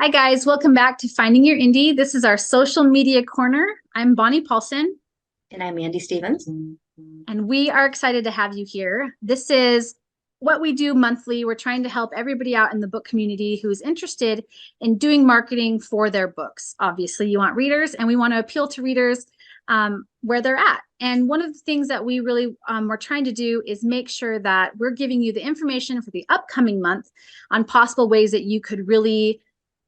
Hi, guys. Welcome back to Finding Your Indie. This is our social media corner. I'm Bonnie Paulson, And I'm Andy Stevens. and we are excited to have you here. This is what we do monthly. We're trying to help everybody out in the book community who's interested in doing marketing for their books. Obviously, you want readers, and we want to appeal to readers where they're at. And one of the things that we really we're trying to do is make sure that we're giving you the information for the upcoming month on possible ways that you could really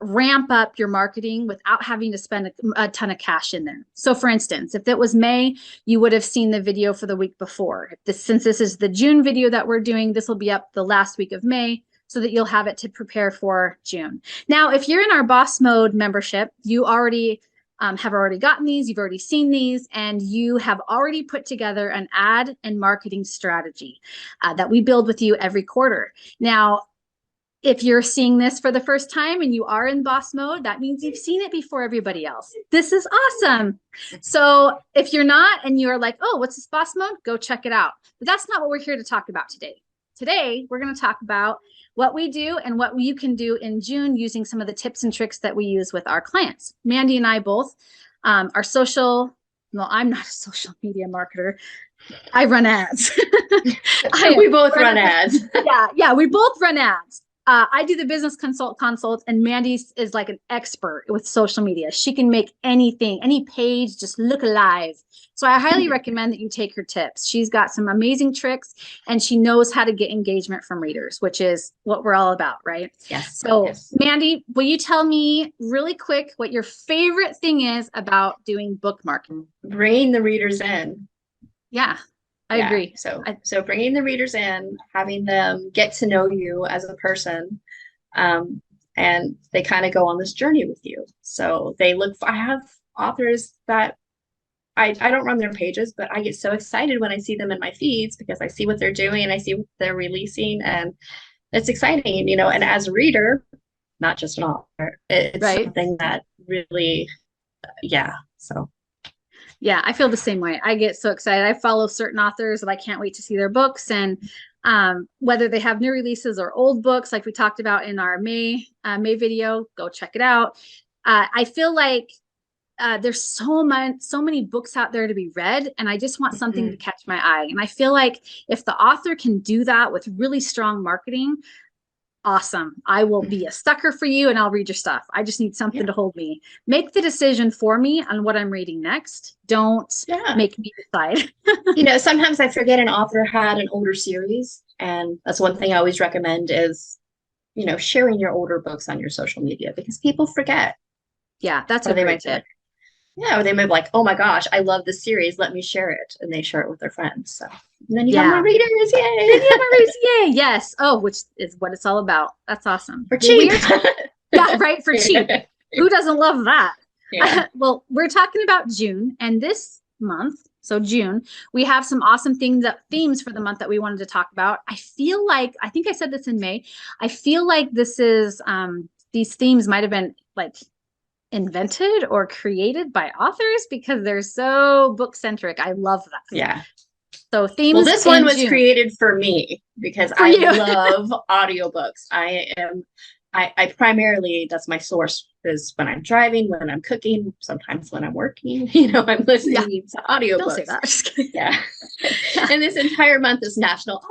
ramp up your marketing without having to spend a ton of cash in there. So for instance, if it was May, you would have seen the video for the week before. Since this is the June video that we're doing, this will be up the last week of May so that you'll have it to prepare for June. Now, if you're in our Boss Mode membership, you already have already gotten these, you've already seen these, and you have already put together an ad and marketing strategy that we build with you every quarter. Now, if you're seeing this for the first time and you are in boss mode, that means you've seen it before everybody else. This is awesome. So if you're not and you're like, oh, what's this boss mode? Go check it out. But that's not what we're here to talk about today. Today, we're going to talk about what we do and what you can do in June using some of the tips and tricks that we use with our clients. Mandy and I both are social. Well, I'm not a social media marketer. I run ads. We both run ads. Yeah, we both run ads. I do the business consult, and Mandy is like an expert with social media. She can make anything, any page, just look alive. So I highly recommend that you take her tips. She's got some amazing tricks, and she knows how to get engagement from readers, which is what we're all about, right? Yes. So yes. Mandy, will you tell me really quick what your favorite thing is about doing book marketing? Bringing the readers in. Yeah. I agree. So bringing the readers in, having them get to know you as a person, and they kind of go on this journey with you. So I have authors that I don't run their pages, but I get so excited when I see them in my feeds because I see what they're doing and I see what they're releasing, and it's exciting, and as a reader, not just an author, it's right. Something that really, so. Yeah, I feel the same way. I get so excited. I follow certain authors that I can't wait to see their books, and whether they have new releases or old books, like we talked about in our May video, go check it out. I feel like there's so many books out there to be read, and I just want something to catch my eye. And I feel like if the author can do that with really strong marketing, awesome. I will be a sucker for you and I'll read your stuff. I just need something to hold me. Make the decision for me on what I'm reading next. Don't make me decide. Sometimes I forget an author had an older series, and that's one thing I always recommend is, sharing your older books on your social media, because people forget. Yeah, that's a great tip. Or they might be like, oh my gosh, I love this series, let me share it. And they share it with their friends. So and then you have more readers, yay! Then you have more readers, yay! Yes. Oh, which is what it's all about. That's awesome. For cheap. Yeah, right, for cheap. Who doesn't love that? Yeah. Well, we're talking about June, and this month, so June, we have some awesome themes for the month that we wanted to talk about. I think I said this in May. I feel like this is these themes might have been like invented or created by authors because they're so book centric. I love that. Yeah. So themes. Well, this one was created for me because I love audiobooks. I primarily, that's my source, is when I'm driving, when I'm cooking, sometimes when I'm working, I'm listening to audiobooks. Don't say that. Yeah. And this entire month is National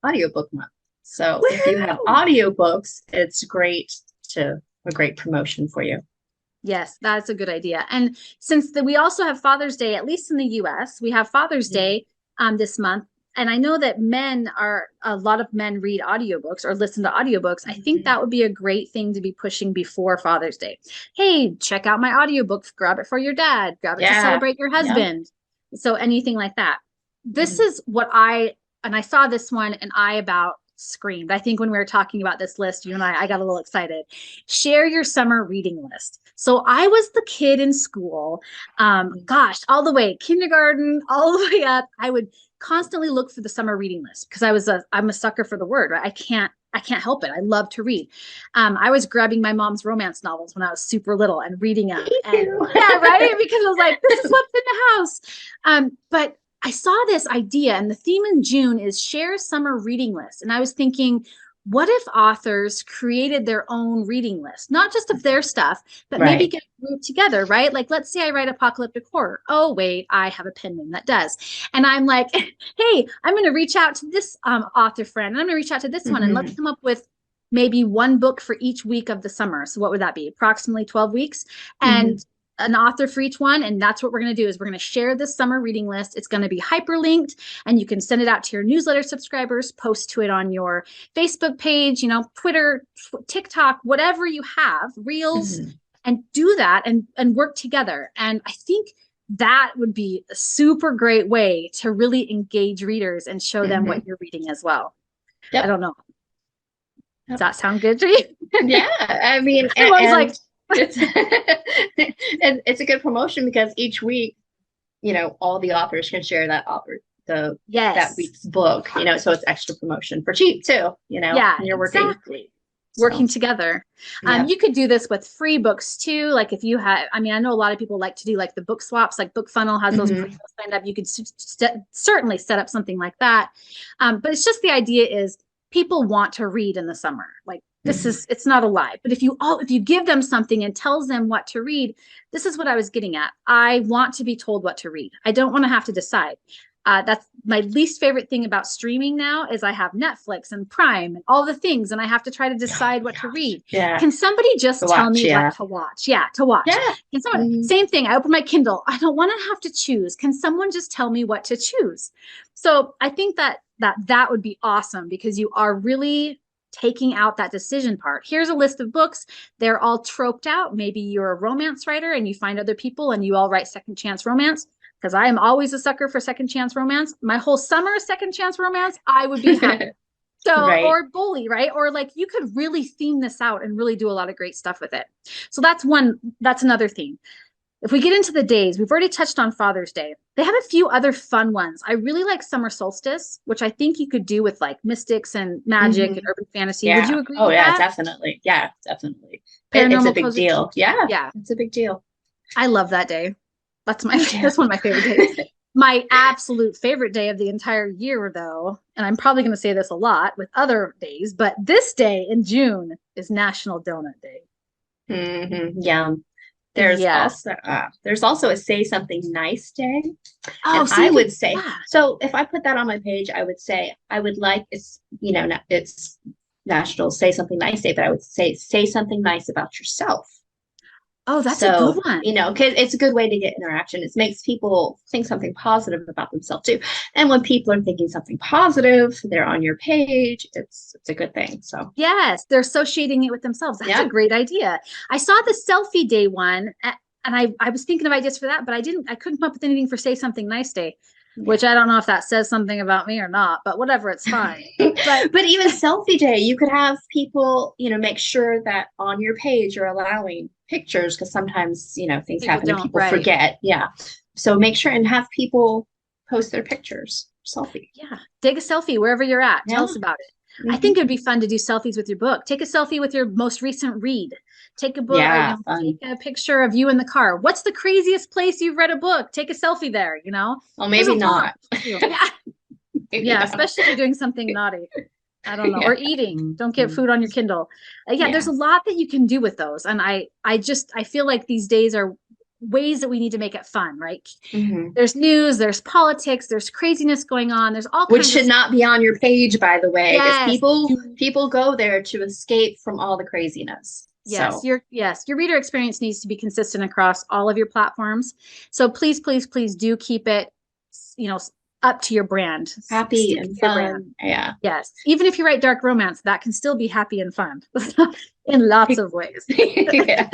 Audiobook Month. So if you have audiobooks, it's a great promotion for you. Yes, that's a good idea. And since we also have Father's Day, at least in the US, we have Father's Day this month. And I know that a lot of men read audiobooks or listen to audiobooks. I think that would be a great thing to be pushing before Father's Day. Hey, check out my audiobook, grab it for your dad, grab it to celebrate your husband. So anything like that. This is what I saw this one and I about screamed. I think when we were talking about this list, you and I got a little excited. Share your summer reading list. So I was the kid in school, all the way kindergarten, all the way up. I would constantly look for the summer reading list because I'm a sucker for the word, right? I can't help it. I love to read. I was grabbing my mom's romance novels when I was super little and reading them. Yeah, right? Because I was like, this is what's in the house. But I saw this idea, and the theme in June is share summer reading list. And I was thinking, what if authors created their own reading list, not just of their stuff, but maybe Right. get grouped together, right? Like, let's say I write apocalyptic horror. Oh, wait, I have a pen name that does. And I'm like, hey, I'm going to reach out to this author friend, and I'm going to reach out to this one, and let's Hmm. come up with maybe one book for each week of the summer. So what would that be? Approximately 12 weeks. Hmm. And an author for each one. And that's what we're going to do is we're going to share this summer reading list. It's going to be hyperlinked, and you can send it out to your newsletter subscribers, post to it on your Facebook page, Twitter, TikTok, whatever you have, Reels, Hmm. and do that and work together. And I think that would be a super great way to really engage readers and show them Hmm. what you're reading as well. I Yep. don't know. Does Yep. that sound good to you? Yeah, I mean, I'm always like, and it's and it's a good promotion because each week, all the authors can share that yes. week's book, so it's extra promotion for cheap too, Yeah, when you're working. exactly. Working So, together. yeah. You could do this with free books too. Like if you have, I mean, I know a lot of people like to do like the book swaps, like Book Funnel has those Hmm. programs signed up. You could certainly set up something like that. But it's just the idea is people want to read in the summer. Like Hmm. it's not a lie. But if you give them something and tells them what to read, this is what I was getting at. I want to be told what to read. I don't want to have to decide. That's my least favorite thing about streaming now is I have Netflix and Prime and all the things, and I have to try to Oh decide my what to gosh. read. Yeah. Can somebody just To tell watch. me what Yeah. to watch? Yeah, to watch. Yeah. Can someone, Hmm. same thing. I open my Kindle. I don't want to have to choose. Can someone just tell me what to choose? So I think that would be awesome because you are really taking out that decision part. Here's a list of books. They're all troped out. Maybe you're a romance writer and you find other people and you all write second chance romance because I am always a sucker for second chance romance. My whole summer second chance romance, I would be happy. So, Right. or bully, right? Or like you could really theme this out and really do a lot of great stuff with it. So that's another theme. If we get into the days, we've already touched on Father's Day. They have a few other fun ones. I really like Summer Solstice, which I think you could do with like mystics and magic Hmm. and urban fantasy. Would Yeah. you agree Oh, with yeah, that? definitely. Yeah, definitely. It's a Paranormal big positive. deal. Yeah, Yeah, it's a big deal. I love that day. Me too. That's one of my favorite days. My absolute favorite day of the entire year, though, and I'm probably going to say this a lot with other days, but this day in June is National Donut Day. Yeah. Yeah. There's also a say something nice day. Oh, And I see, would say, yeah. so if I put that on my page, I would say I would like it's National Say Something Nice Day, but I would say something nice about yourself. Oh, that's a good So, one. 'cause it's a good way to get interaction. It makes people think something positive about themselves too. And when people are thinking something positive, they're on your page. It's a good thing. So, Yes, they're associating it with themselves. That's a yeah. great idea. I saw the selfie day one, and I was thinking of ideas for that, but I couldn't come up with anything for Say Something Nice Day, Yeah. which I don't know if that says something about me or not, but whatever, it's fine. But But even selfie day, you could have people, make sure that on your page you're allowing pictures because sometimes, things people happen and don't, people right? forget. Yeah. So make sure and have people post their pictures, selfie. Yeah. Take a selfie wherever you're at. Tell Yeah. us about it. I Hmm. think it'd be fun to do selfies with your book. Take a selfie with your most recent read. Take a book, Yeah. take Fun. a picture of you in the car. What's the craziest place you've read a book? Take a selfie there. Well, There's a maybe lot not. to do. Yeah. Maybe Yeah, not. especially if you're doing something naughty. I don't know, or Yeah. eating. Don't get Mhm. food on your Kindle. Yeah, there's Yeah. a lot that you can do with those, and I feel like these days are ways that we need to make it fun, right? Hmm. There's news, there's politics, there's craziness going on, there's all Which kinds of should stuff. not be on your page, by the way, because Yes, people do people go there to escape from all the craziness. yes, So your reader experience needs to be consistent across all of your platforms. So please, please, please do keep it, you know, up to your brand. happy Stick to and your brand. fun. Yeah. Yes. Even if you write dark romance, that can still be happy and fun in lots of ways. Yeah.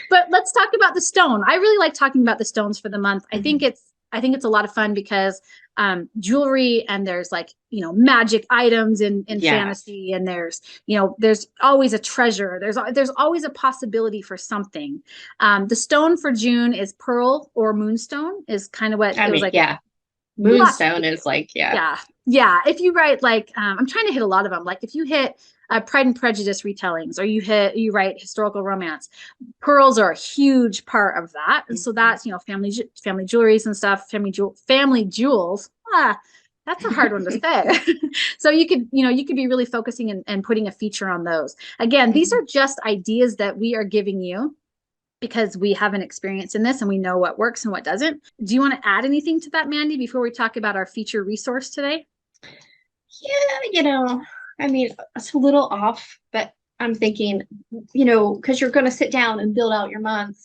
But let's talk about the stone. I really like talking about the stones for the month. Mhm. I think it's a lot of fun because jewelry and there's like, magic items in Yeah. fantasy and there's always a treasure. There's always a possibility for something. The stone for June is pearl or moonstone is kind of what I it was mean, like. yeah. Lots Moonstone is like, yeah. yeah. Yeah. If you write like, I'm trying to hit a lot of them. Like if you hit Pride and Prejudice retellings or you write historical romance, pearls are a huge part of that. And so Mhm. that's, family jewelries and stuff, family jewels. Ah, That's a hard one to say. So you could, you could be really focusing and putting a feature on those. Again, these are just ideas that we are giving you because we have an experience in this and we know what works and what doesn't. Do you want to add anything to that, Mandy, before we talk about our feature resource today? Yeah, I mean, it's a little off, but I'm thinking, because you're going to sit down and build out your month,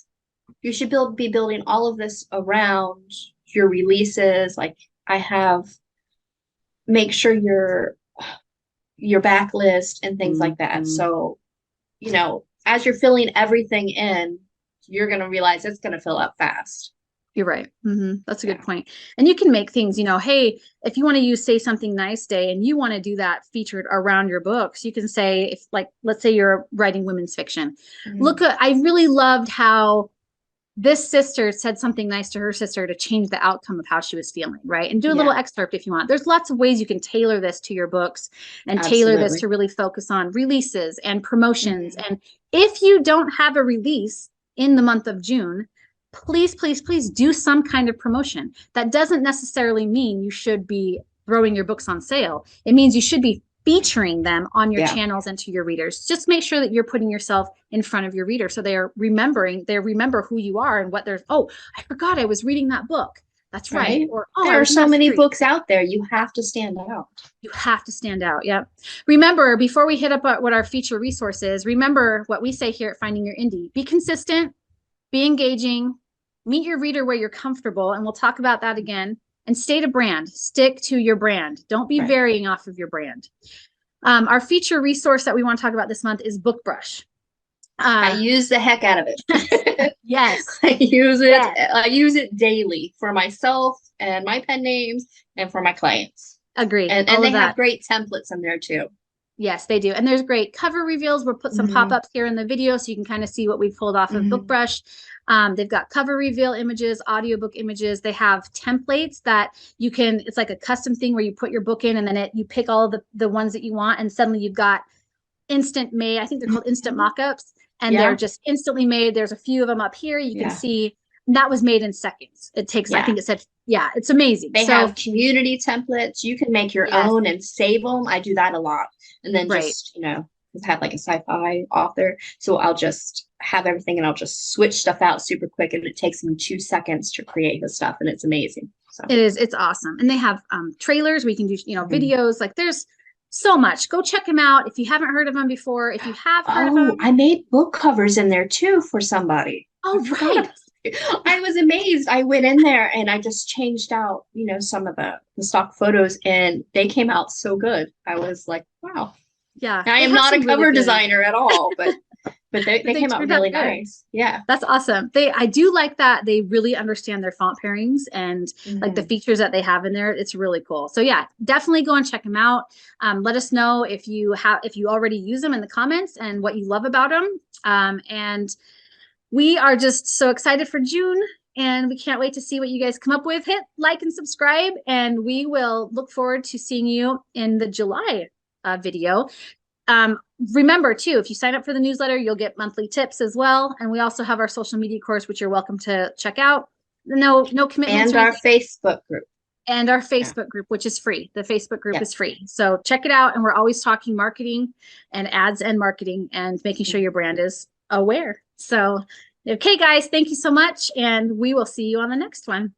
you should be building all of this around your releases. Like I have, make sure your backlist and things like that. So, as you're filling everything in, you're going to realize it's going to fill up fast. You're right. That's a good point. And you can make things, hey, if you want to use Say Something Nice Day and you want to do that featured around your books, you can say, if like, let's say you're writing women's fiction. Look, I really loved how this sister said something nice to her sister to change the outcome of how she was feeling, right? And do a little excerpt if you want. There's lots of ways you can tailor this to your books and tailor this to really focus on releases and promotions. And if you don't have a release in the month of June, please, please, please do some kind of promotion. That doesn't necessarily mean you should be throwing your books on sale. It means you should be featuring them on your channels and to your readers. Just make sure that you're putting yourself in front of your reader so they remember who you are and what they're, oh, I forgot I was reading that book. That's right. Or, oh, there are so many books out there. You have to stand out. You have to stand out. Yeah. Remember, before we hit up what our feature resource is, remember what we say here at Finding Your Indie. Be consistent, be engaging, meet your reader where you're comfortable, and we'll talk about that again. And stay to brand. Stick to your brand. Don't be varying off of your brand. Our feature resource that we want to talk about this month is BookBrush. I use the heck out of it. Yes. I use it. Yes. I use it daily for myself and my pen names and for my clients. Agreed. And they have great templates in there too. Yes, they do. And there's great cover reveals. We'll put some pop-ups here in the video so you can kind of see what we've pulled off of BookBrush. They've got cover reveal images, audiobook images. They have templates that you can, it's like a custom thing where you put your book in and then you pick all the ones that you want. And suddenly you've got instant made, I think they're called instant mock-ups, and they're just instantly made. There's a few of them up here. You can see that was made in seconds. It takes, I think it said, it's amazing. They have community templates. You can make your own and save them. I do that a lot. And then just, I've had like a sci-fi author. So I'll just have everything and I'll just switch stuff out super quick. And it takes me 2 seconds to create the stuff. And it's amazing. So it's awesome. And they have trailers where you can do, videos. Like there's so much. Go check them out. If you haven't heard of them before, if you have heard of them. I made book covers in there too for somebody. Oh, right. I was amazed. I went in there and I just changed out, some of the stock photos and they came out so good. I was like, wow. Yeah. I am not a cover designer at all, but they came out really nice. Yeah. That's awesome. I do like that. They really understand their font pairings and like the features that they have in there. It's really cool. So yeah, definitely go and check them out. Let us know if you already use them in the comments and what you love about them. And we are just so excited for June and we can't wait to see what you guys come up with. Hit like and subscribe, and we will look forward to seeing you in the July video. Remember too, if you sign up for the newsletter, you'll get monthly tips as well. And we also have our social media course, which you're welcome to check out. No commitments. And our Facebook group. And our Facebook group, which is free. The Facebook group is free. So check it out. And we're always talking marketing and ads and marketing and making sure your brand is aware. So, okay, guys, thank you so much. And we will see you on the next one.